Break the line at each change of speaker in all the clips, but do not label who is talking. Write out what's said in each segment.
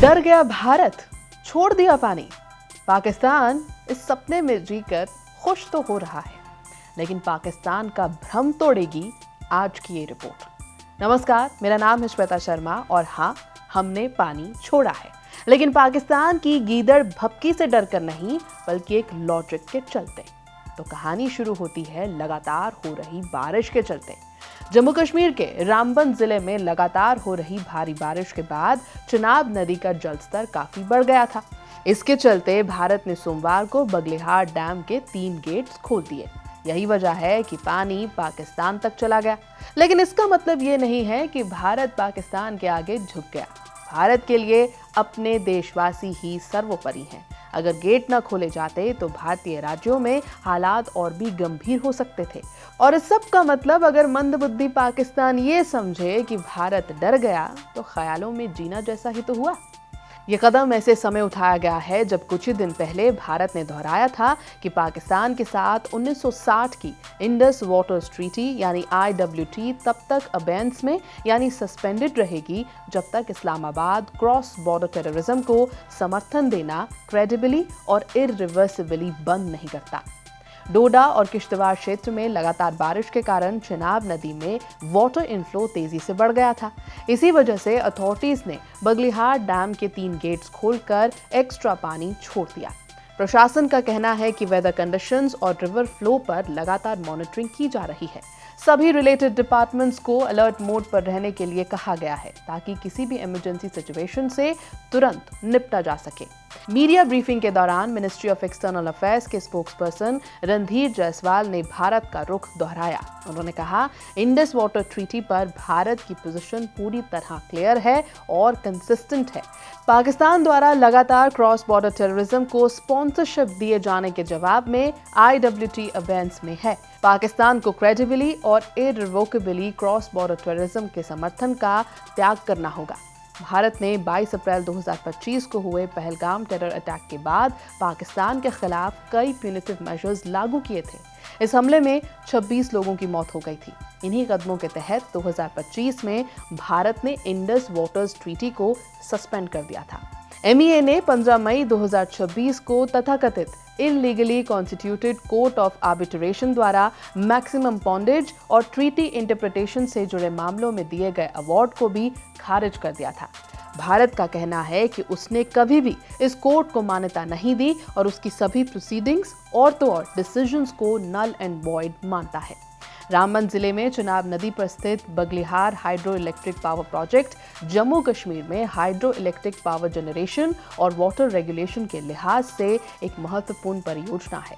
डर गया भारत, छोड़ दिया पानी। पाकिस्तान इस सपने में जीकर खुश तो हो रहा है, लेकिन पाकिस्तान का भ्रम तोड़ेगी आज की ये रिपोर्ट। नमस्कार, मेरा नाम है श्वेता शर्मा और हाँ, हमने पानी छोड़ा है, लेकिन पाकिस्तान की गीदड़ भपकी से डरकर नहीं, बल्कि एक लॉजिक के चलते। तो कहानी शुरू होती है लगातार हो रही बारिश के चलते। जम्मू कश्मीर के रामबन जिले में लगातार हो रही भारी बारिश के बाद चिनाब नदी का जलस्तर काफी बढ़ गया था। इसके चलते भारत ने सोमवार को बगलिहार डैम के 3 गेट्स खोल दिए। यही वजह है कि पानी पाकिस्तान तक चला गया। लेकिन इसका मतलब ये नहीं है कि भारत पाकिस्तान के आगे झुक गया। भारत के लिए अपने देशवासी ही सर्वोपरि हैं। अगर गेट न खोले जाते तो भारतीय राज्यों में हालात और भी गंभीर हो सकते थे। और इस सब का मतलब अगर मंदबुद्धि पाकिस्तान ये समझे कि भारत डर गया, तो ख्यालों में जीना जैसा ही तो हुआ। ये कदम ऐसे समय उठाया गया है जब कुछ ही दिन पहले भारत ने दोहराया था कि पाकिस्तान के साथ 1960 की इंडस वाटर्स ट्रीटी यानी IWT तब तक अबेंस में यानी सस्पेंडेड रहेगी जब तक इस्लामाबाद क्रॉस बॉर्डर टेररिज्म को समर्थन देना क्रेडिबली और इरिवर्सिबली बंद नहीं करता। डोडा और किश्तवाड़ क्षेत्र में लगातार बारिश के कारण चिनाब नदी में वाटर इनफ्लो तेजी से बढ़ गया था। इसी वजह से अथॉरिटीज ने बगलिहार डैम के 3 गेट्स खोलकर एक्स्ट्रा पानी छोड़ दिया। प्रशासन का कहना है कि वेदर कंडीशंस और रिवर फ्लो पर लगातार मॉनिटरिंग की जा रही है। सभी रिलेटेड डिपार्टमेंट्स को अलर्ट मोड पर रहने के लिए कहा गया है ताकि किसी भी इमरजेंसी सिचुएशन से तुरंत निपटा जा सके। मीडिया ब्रीफिंग के दौरान मिनिस्ट्री ऑफ एक्सटर्नल अफेयर्स के स्पोक्सपर्सन रणधीर जायसवाल ने भारत का रुख दोहराया। उन्होंने कहा, इंडस वाटर ट्रीटी पर भारत की पोजीशन पूरी तरह क्लियर है और कंसिस्टेंट है। पाकिस्तान द्वारा लगातार क्रॉस बॉर्डर टेररिज्म को स्पॉन्सरशिप दिए जाने के जवाब में IWT अबेंस में है। पाकिस्तान को क्रेडिबली और इरिवोकेबली क्रॉस बॉर्डर टेररिज्म के समर्थन का त्याग करना होगा। भारत ने 22 अप्रैल 2025 को हुए पहलगाम टेरर अटैक के बाद पाकिस्तान के खिलाफ कई प्यूनिटिव मेजर्स लागू किए थे। इस हमले में 26 लोगों की मौत हो गई थी। इन्हीं कदमों के तहत 2025 में भारत ने इंडस वाटर्स ट्रीटी को सस्पेंड कर दिया था। MEA ने 15 मई 2026 को तथाकथित illegally constituted court of arbitration द्वारा मैक्सिमम पॉन्डेज और ट्रीटी इंटरप्रिटेशन से जुड़े मामलों में दिए गए अवार्ड को भी खारिज कर दिया था। भारत का कहना है कि उसने कभी भी इस कोर्ट को मान्यता नहीं दी और उसकी सभी प्रोसीडिंग्स और तो और डिसीजंस को नल एंड वॉइड मानता है। रामबन जिले में चिनाब नदी पर स्थित Baglihar hydro electric power project Jammu Kashmir में हाइड्रो इलेक्ट्रिक पावर जनरेशन और वाटर रेगुलेशन के लिहाज से एक महत्वपूर्ण परियोजना है।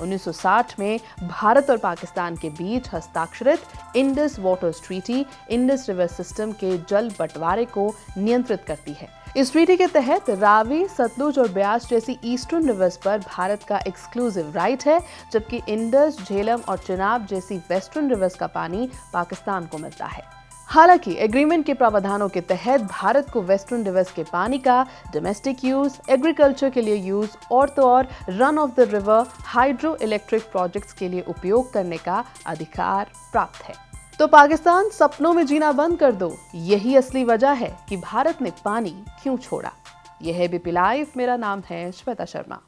1960 में भारत और पाकिस्तान के बीच हस्ताक्षरित Indus waters treaty Indus river system के जल बंटवारे को नियंत्रित करती है। इस ट्रीटी के तहत रावी, सतलुज और ब्यास जैसी ईस्टर्न रिवर्स पर भारत का एक्सक्लूसिव राइट है, जबकि इंडस, झेलम और चिनाब जैसी वेस्टर्न रिवर्स का पानी पाकिस्तान को मिलता है। हालांकि एग्रीमेंट के प्रावधानों के तहत भारत को वेस्टर्न रिवर्स के पानी का डोमेस्टिक यूज, एग्रीकल्चर के लिए यूज और तो और run of the river hydro electric projects के लिए उपयोग करने का अधिकार प्राप्त है। तो पाकिस्तान सपनों में जीना बंद कर दो, यही असली वजह है कि भारत ने पानी क्यों छोड़ा। यह है BP लाइव, मेरा नाम है श्वेता शर्मा।